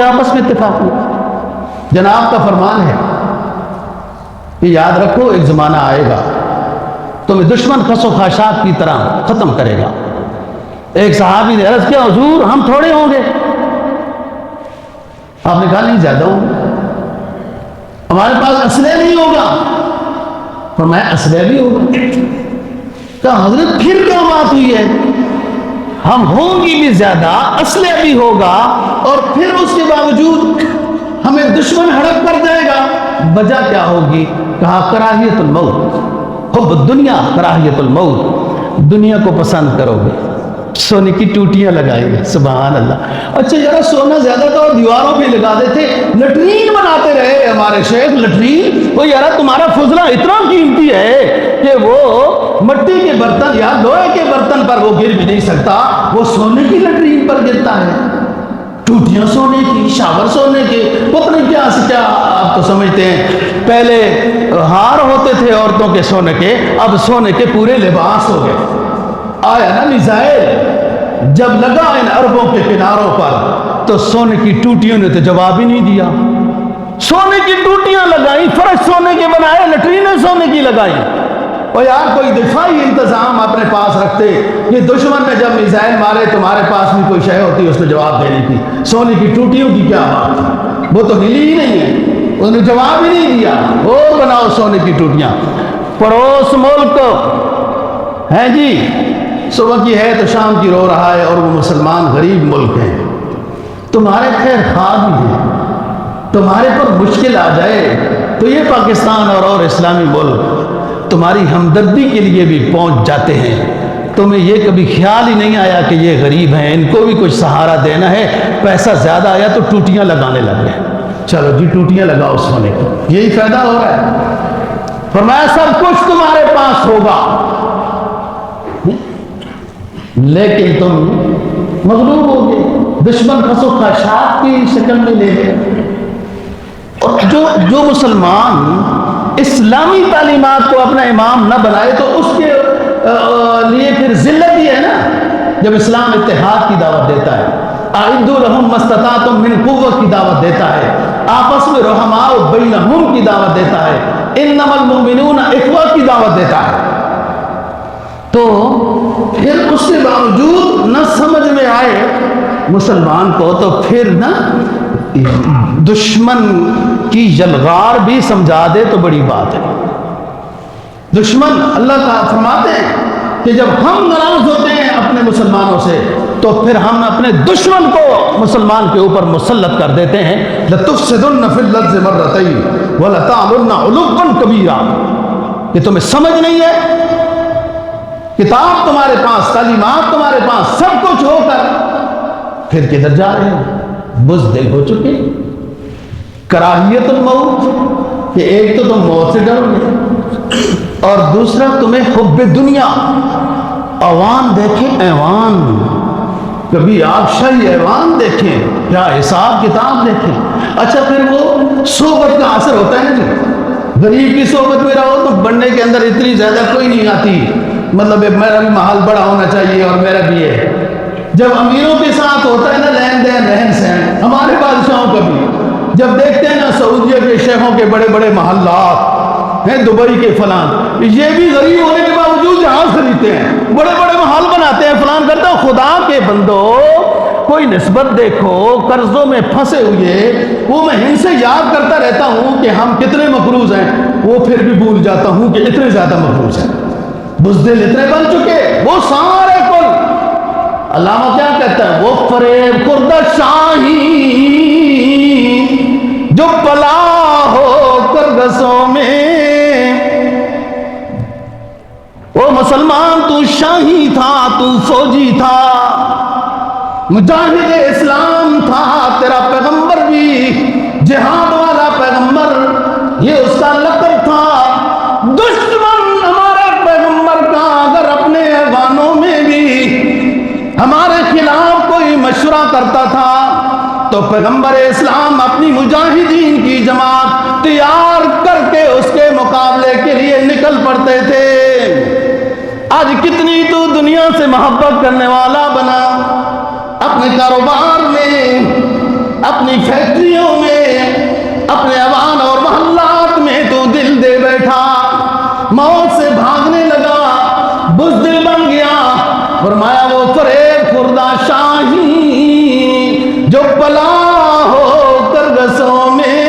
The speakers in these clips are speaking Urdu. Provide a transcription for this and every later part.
آپس میں اتفاق نہیں. جناب کا فرمان ہے کہ یاد رکھو ایک زمانہ آئے گا تمہیں دشمن خس و خاشاک کی طرح ختم کرے گا. ایک صحابی نے عرض کیا حضور ہم تھوڑے ہوں گے؟ آپ نے کہا نہیں زیادہ ہوں گے. ہمارے پاس اسلحہ نہیں ہوگا. فرمایا اسلحہ بھی ہوگا. کہا حضرت پھر کیا بات ہوئی ہے؟ ہم ہوں گی بھی زیادہ، اسلحہ بھی ہوگا، اور پھر اس کے باوجود ہمیں دشمن ہڑپ کر جائے گا. وجہ کیا ہوگی؟ کہا کراہیت الموت، حب الدنیا کراہیت الموت. دنیا کو پسند کرو گے، سونے کی ٹوٹیاں لگائیں گے. سبحان اللہ. اچھا ذرا سونا زیادہ تھا اور دیواروں پہ لگا دیتے. لٹرین بناتے رہے ہمارے شیخ، لٹرین. وہ یار تمہارا فضلہ اتنا قیمتی ہے کہ وہ مٹی کے برتن یا لوہے کے برتن پر وہ گر بھی نہیں سکتا، وہ سونے کی لٹرین پر گرتا ہے. ٹوٹیاں سونے کی، شاور سونے کے، پتہ نہیں کیا سے کیا. آپ تو سمجھتے ہیں پہلے ہار ہوتے تھے عورتوں کے سونے کے، اب سونے کے پورے لباس ہو گئے. آیا نا میزائل جب لگا ان عربوں کے کناروں پر تو سونے کی ٹوٹیوں نے تو جواب ہی نہیں دیا. سونے کی ٹوٹیاں لگائیں، فرش سونے کے بنائے، لٹرینیں سونے کی لگائیں. اور یار کوئی دفاعی انتظام اپنے پاس رکھتے کہ دشمن نے جب میزائل مارے تمہارے پاس بھی کوئی شے ہوتی اس نے جواب دینے کی. سونے کی ٹوٹیوں کی کیا بات ہے؟ وہ تو ہلی ہی نہیں ہے، اس نے جواب ہی نہیں دیا. اور بناؤ سونے کی ٹوٹیاں. پڑوس ملک ہیں جی، صبح کی ہے تو شام کی رو رہا ہے، اور وہ مسلمان غریب ملک ہیں. تمہارے خیر خواہ بھی ہیں، تمہارے پر مشکل آ جائے تو یہ پاکستان اور اسلامی ملک تمہاری ہمدردی کے لیے بھی پہنچ جاتے ہیں. تمہیں یہ کبھی خیال ہی نہیں آیا کہ یہ غریب ہیں، ان کو بھی کچھ سہارا دینا ہے. پیسہ زیادہ آیا تو ٹوٹیاں لگانے لگ گئے. چلو جی ٹوٹیاں لگاؤ سونے کی، یہی فائدہ ہو رہا ہے. فرمایا سب کچھ تمہارے پاس ہوگا لیکن تم مغلوب ہو گئے، دشمن خس و خاشاک کی شکل میں لے گئے. اور جو مسلمان اسلامی تعلیمات کو اپنا امام نہ بنائے تو اس کے لیے پھر ذلت ہی ہے نا. جب اسلام اتحاد کی دعوت دیتا ہے، اعدوا لهم ما استطعتم من قوة کی دعوت دیتا ہے، آپس میں رحماء بینہم کی دعوت دیتا ہے، انما المؤمنون اخوہ کی دعوت دیتا ہے، تو پھر اس کے باوجود نہ سمجھ میں آئے مسلمان کو تو پھر نہ دشمن کی یلغار بھی سمجھا دے تو بڑی بات ہے. دشمن اللہ تعالیٰ فرماتے ہیں کہ جب ہم ناراض ہوتے ہیں اپنے مسلمانوں سے تو پھر ہم اپنے دشمن کو مسلمان کے اوپر مسلط کر دیتے ہیں. لَتُفْسِدُنَّ فِي الْأَرْضِ مَرَّتَيْنِ وَلَتَعْلُنَّ عُلُوًّا كَبِيرًا. کہ تمہیں سمجھ نہیں ہے، کتاب تمہارے پاس، تعلیمات تمہارے پاس، سب کچھ ہو کر پھر کدھر جا رہے ہو؟ بزدل ہو چکے. کراہیت الموت کہ ایک تو تم موت سے ڈرو گے اور دوسرا تمہیں حب دنیا. ایوان دیکھیں، ایوان کبھی آپ شاہی ایوان دیکھیں، کیا حساب کتاب دیکھیں. اچھا پھر وہ صحبت کا اثر ہوتا ہے نا جی. غریب کی صحبت میں رہو تو بننے کے اندر اتنی زیادہ کوئی نہیں آتی، مطلب میرا بھی محل بڑا ہونا چاہیے اور میرا بھی ہے. جب امیروں کے ساتھ ہوتا ہے نا لین دین رہن سہن، ہمارے بادشاہوں کا بھی جب دیکھتے ہیں نا سعودیہ کے شیخوں کے بڑے بڑے محلات ہیں، دبئی کے فلان، یہ بھی غریب ہونے کے باوجود جہاز خریدتے ہیں، بڑے بڑے محل بناتے ہیں، فلان کرتا ہے. خدا کے بندو کوئی نسبت دیکھو. قرضوں میں پھنسے ہوئے وہ میں ان سے یاد کرتا رہتا ہوں کہ ہم کتنے مقروض ہیں، وہ پھر بھی بھول جاتا ہوں کہ اتنے زیادہ مقروض ہیں. بزدل اتنے بن چکے وہ سارے کل. علامہ کیا کہتا ہے؟ وہ فریب کردہ شاہی جو پلا ہو کر گسوں میں. وہ مسلمان تو شاہی تھا، تو فوجی تھا، مجاہد اسلام تھا، تیرا پیغمبر بھی جہاد والا پیغمبر، یہ اس کا لقب تھا. دشمن ہمارے پیغمبر کا اگر اپنے ایوانوں میں بھی ہمارے خلاف کوئی مشورہ کرتا تھا تو پیغمبر اسلام اپنی مجاہدین کی جماعت تیار کر کے اس کے مقابلے کے لیے نکل پڑتے تھے. آج کتنی تو دنیا سے محبت کرنے والا بنا، اپنے کاروبار میں، اپنی فیکٹریوں میں، اپنے اوان اور محلات میں تو دل دے بیٹھا، موت سے بھاگنے لگا، بزدل بن گیا۔ فرمایا وہ فریب خوردہ شاہی جو پلا ہو کرگسوں میں،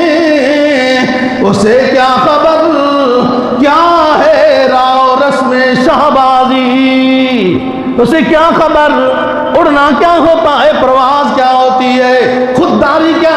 اسے کیا خبر کیا ہے راہ و رسم شہبازی، اسے کیا خبر اڑنا کیا ہوتا ہے، پرواز کیا ہوتی ہے، خودداری کیا